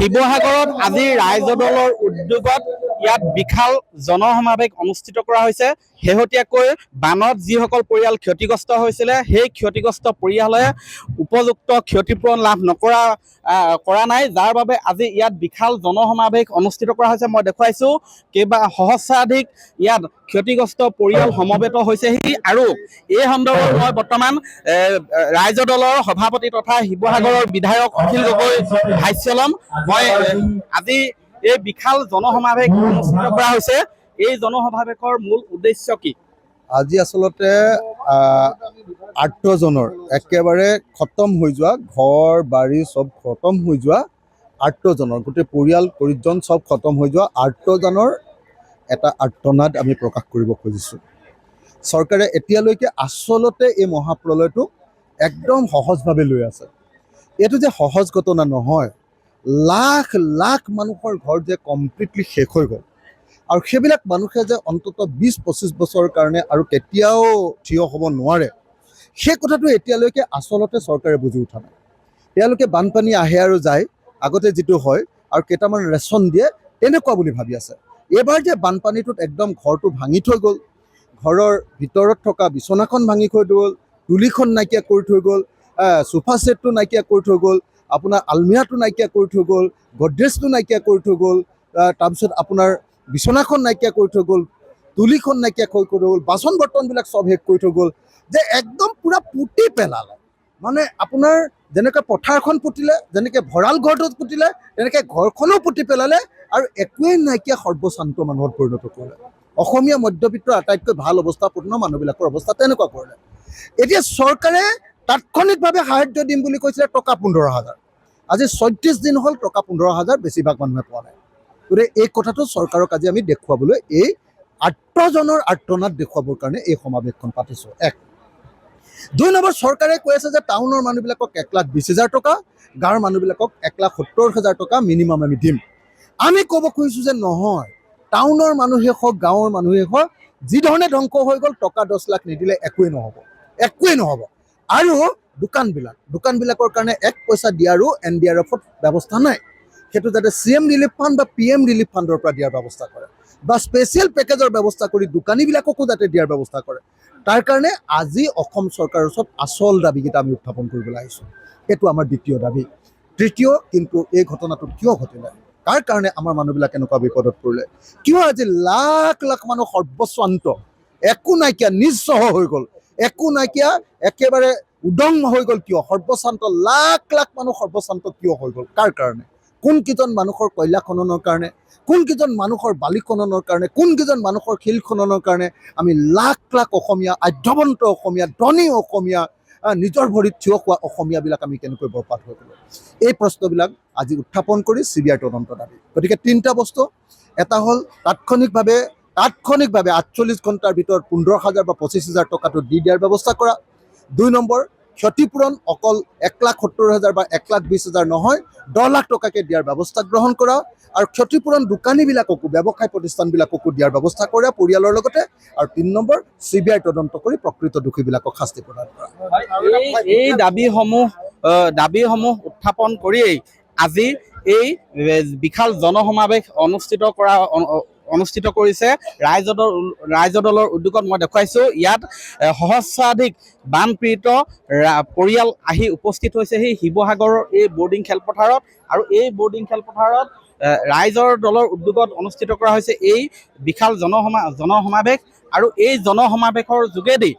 শিৱসাগৰত আজি ৰাইজৰ দলৰ উদ্যোগত ইয়াত বিশাল জনসমাৱেশ অনুষ্ঠিত কৰা হৈছে। শেহতীয়াকৈ বানত যিসকল পৰিয়াল ক্ষতিগ্ৰস্ত হৈছিলে সেই ক্ষতিগ্ৰস্ত পৰিয়ালে উপযুক্ত ক্ষতিপূৰণ লাভ কৰা নাই, যাৰ বাবে আজি ইয়াত বিশাল জনসমাৱেশ অনুষ্ঠিত কৰা হৈছে। মই দেখুৱাইছোঁ কেইবা সহস্ৰাধিক ইয়াত ক্ষতিগ্ৰস্ত পৰিয়াল সমবেত হৈছেহি আৰু এই সন্দৰ্ভত মই বৰ্তমান ৰাইজৰ দলৰ সভাপতি তথা শিৱসাগৰৰ বিধায়ক অখিল গগৈ ভাষ্য ল'ম। মই আজি এই বিশাল জনসমাৱেশ অনুষ্ঠিত কৰা হৈছে, এই জনসমাৱেশৰ মূল উদ্দেশ্য কি? আজি আচলতে আৰ্তজনৰ একেবাৰে খতম হৈ যোৱা, ঘৰ বাৰী চব খতম হৈ যোৱা আৰ্তজনৰ গোটেই পৰিয়াল পৰিজন চব খতম হৈ যোৱা আৰ্তজনৰ এটা আৰ্তনাদ আমি প্ৰকাশ কৰিব খুজিছোঁ। চৰকাৰে এতিয়ালৈকে আচলতে এই মহাপ্ৰলয়টো একদম সহজভাৱে লৈ আছে। এইটো যে সহজ ঘটনা নহয়, লাখ লাখ মানুহৰ ঘৰ যে কমপ্লিটলি শেষ হৈ গ'ল আৰু সেইবিলাক মানুহে যে অন্ততঃ 20-25 বছৰৰ কাৰণে আৰু কেতিয়াও থিয় হ'ব নোৱাৰে, সেই কথাটো এতিয়ালৈকে আচলতে চৰকাৰে বুজি উঠা নাই। তেওঁলোকে বানপানী আহে আৰু যায়, আগতে যিটো হয় আৰু কেইটামান ৰেচন দিয়ে তেনেকুৱা বুলি ভাবি আছে। এইবাৰ যে বানপানীটোত একদম ঘৰটো ভাঙি থৈ গ'ল, ঘৰৰ ভিতৰত থকা বিচনাখন ভাঙি থৈ গ'ল, তুলিখন নাইকিয়া কৰি থৈ গ'ল, সোফা ছেটটো নাইকিয়া কৰি থৈ গ'ল, আপোনাৰ আলমিৰাটো নাইকিয়া কৰি থৈ গ'ল, গডৰেজটো নাইকিয়া কৰি থৈ গ'ল, তাৰপিছত আপোনাৰ বিচনাখন নাইকিয়া কৰি থৈ গ'ল, তুলিখন নাইকিয়া কৰি থৈ গ'ল, বাচন বৰ্তনবিলাক চব শেষ কৰি থৈ গ'ল, যে একদম পূৰা পুতি পেলালে। মানে আপোনাৰ যেনেকৈ পথাৰখন পুতিলে, যেনেকৈ ভঁৰাল ঘৰটোত পুতিলে, তেনেকৈ ঘৰখনো পুতি পেলালে আৰু একোৱেই নাইকিয়া সৰ্বশান্ত মানুহত পৰিণত কৰিলে। অসমীয়া মধ্যবিত্তৰ আটাইতকৈ ভাল অৱস্থাপূৰ্ণ মানুহবিলাকৰ অৱস্থা তেনেকুৱা কৰিলে। এতিয়া চৰকাৰে তাৎক্ষণিকভাৱে সাহায্য দিম বুলি কৈছিলে টকা 15,000। আজি 34 দিন হ'ল টকা 15,000 বেছিভাগ মানুহে পোৱা নাই। গতিকে এই কথাটো চৰকাৰক আজি আমি দেখুৱাবলৈ, এই আৰ্তজনৰ আৰ্তনাদ দেখুৱাবৰ কাৰণে এই সমাৱেশখন পাতিছোঁ। 1। 2 নম্বৰ, চৰকাৰে কৈ আছে যে টাউনৰ মানুহবিলাকক 1,20,000 টকা, গাঁৱৰ মানুহবিলাকক 1,70,000 টকা মিনিমাম আমি দিম। আমি ক'ব খুজিছোঁ যে নহয়, টাউনৰ মানুহে হওক গাঁৱৰ মানুহে হওক, যিধৰণে ধ্বংস হৈ গ'ল টকা 10 লাখ নিদিলে একোৱেই নহ'ব, একোৱেই নহ'ব। আৰু দোকানবিলাকৰ কাৰণে 1 পইচা দিয়াৰো NDRFত ব্যৱস্থা নাই। সেইটো যাতে CM ৰিলিফ ফাণ্ড বা PM ৰিলিফ ফাণ্ডৰ পৰা দিয়াৰ ব্যৱস্থা কৰে বা স্পেচিয়েল পেকেজৰ ব্যৱস্থা কৰি দোকানীবিলাককো যাতে দিয়াৰ ব্যৱস্থা কৰে। তাৰ কাৰণে আজি অসম চৰকাৰৰ ওচৰত আচল দাবীকেইটা আমি উত্থাপন কৰিবলৈ আহিছোঁ। সেইটো আমাৰ দ্বিতীয় দাবী। তৃতীয়, কিন্তু এই ঘটনাটো কিয় ঘটিলে, কাৰ কাৰণে আমাৰ মানুহবিলাক এনেকুৱা বিপদত পৰিলে, কিয় আজি লাখ লাখ মানুহ সৰ্বস্বান্ত, একো নাইকিয়া, নিঃস্ব হৈ গ'ল, একো নাইকিয়া, একেবাৰে উদং হৈ গ'ল, কিয় সৰ্বশান্ত, লাখ লাখ মানুহ সৰ্বশান্ত কিয় হৈ গ'ল, কাৰ কাৰণে? কোনকেইজন মানুহৰ কয়লা খননৰ কাৰণে, কোনকেইজন মানুহৰ বালি খননৰ কাৰণে, কোনকেইজন মানুহৰ শিল খননৰ কাৰণে আমি লাখ লাখ অসমীয়া, আধ্যৱন্ত অসমীয়া, ধনী অসমীয়া, নিজৰ ভৰিত থিয় হোৱা অসমীয়াবিলাক আমি কেনেকৈ বৰবাদ হৈ গ'লো? এই প্ৰশ্নবিলাক আজি উত্থাপন কৰি CBI তদন্ত দাবী। গতিকে 3টা বস্তু, এটা হ'ল তাৎক্ষণিকভাৱে 48 ঘণ্টাৰ ভিতৰত 15,000 বা 25,000 টকাটো দি দিয়াৰ ব্যৱস্থা কৰা। 2 নম্বৰ, ক্ষতিপূৰণ অকল 1,70,000 বা 1,20,000 নহয়, 10 লাখ টকাকৈ দিয়াৰ ব্যৱস্থা গ্ৰহণ কৰা আৰু ক্ষতিপূৰণ দোকানীবিলাককো, ব্যৱসায় প্ৰতিষ্ঠানবিলাককো দিয়াৰ ব্যৱস্থা কৰা পৰিয়ালৰ লগতে। আৰু 3 নম্বৰ, CBI তদন্ত কৰি প্ৰকৃত দোষীবিলাকক শাস্তি প্ৰদান কৰা। এই দাবীসমূহ উত্থাপন কৰিয়েই আজি এই বিশাল জনসমাৱেশ অনুষ্ঠিত কৰিছে ৰাইজৰ দলৰ উদ্যোগত। মই দেখুৱাইছোঁ ইয়াত সহস্ৰাধিক বানপীড়িত পৰিয়াল আহি উপস্থিত হৈছে সেই শিৱসাগৰৰ এই বৰ্ডিং খেলপথাৰত। আৰু এই বৰ্ডিং খেলপথাৰত ৰাইজৰ দলৰ উদ্যোগত অনুষ্ঠিত কৰা হৈছে এই বিশাল জনসমাৱেশ। আৰু এই জনসমাৱেশৰ যোগেদি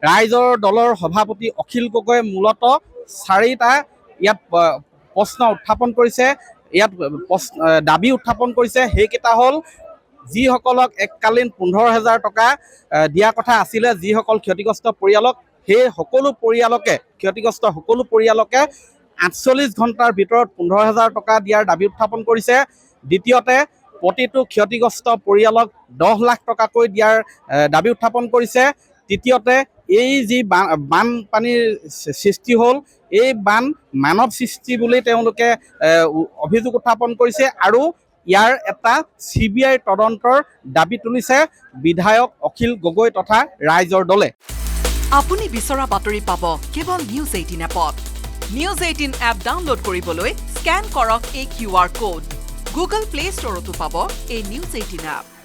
ৰাইজৰ দলৰ সভাপতি অখিল গগৈয়ে মূলতঃ 4টা ইয়াত প্ৰশ্ন উত্থাপন কৰিছে, ইয়াত দাবী উত্থাপন কৰিছে। সেইকেইটা হ'ল, যিসকলক এককালীন 15,000 টকা দিয়া কথা আছিলে, যিসকল ক্ষতিগ্ৰস্ত পৰিয়ালক, সেই সকলো পৰিয়ালকে, ক্ষতিগ্ৰস্ত সকলো পৰিয়ালকে 48 ঘণ্টাৰ ভিতৰত 15,000 টকা দিয়াৰ দাবী উত্থাপন কৰিছে। দ্বিতীয়তে, প্ৰতিটো ক্ষতিগ্ৰস্ত পৰিয়ালক 10 লাখ টকাকৈ দিয়াৰ দাবী উত্থাপন কৰিছে। তৃতীয়তে, এই যি বানপানীৰ সৃষ্টি হ'ল, এই বান মানৱ সৃষ্টি বুলি তেওঁলোকে অভিযোগ উত্থাপন কৰিছে আৰু ইয়াৰ এটা CBI তদন্তৰ দাবী তুলিছে বিধায়ক অখিল গগৈ তথা ৰাইজৰ দলে। আপুনি বিচৰা বাতৰি পাব কেৱল News 18 এপত। নিউজ 18 এপ ডাউনলোড কৰিবলৈ স্কেন কৰক এই QR কোড। গুগল প্লে ষ্টৰতো পাব এই নিউজ 18 এপ।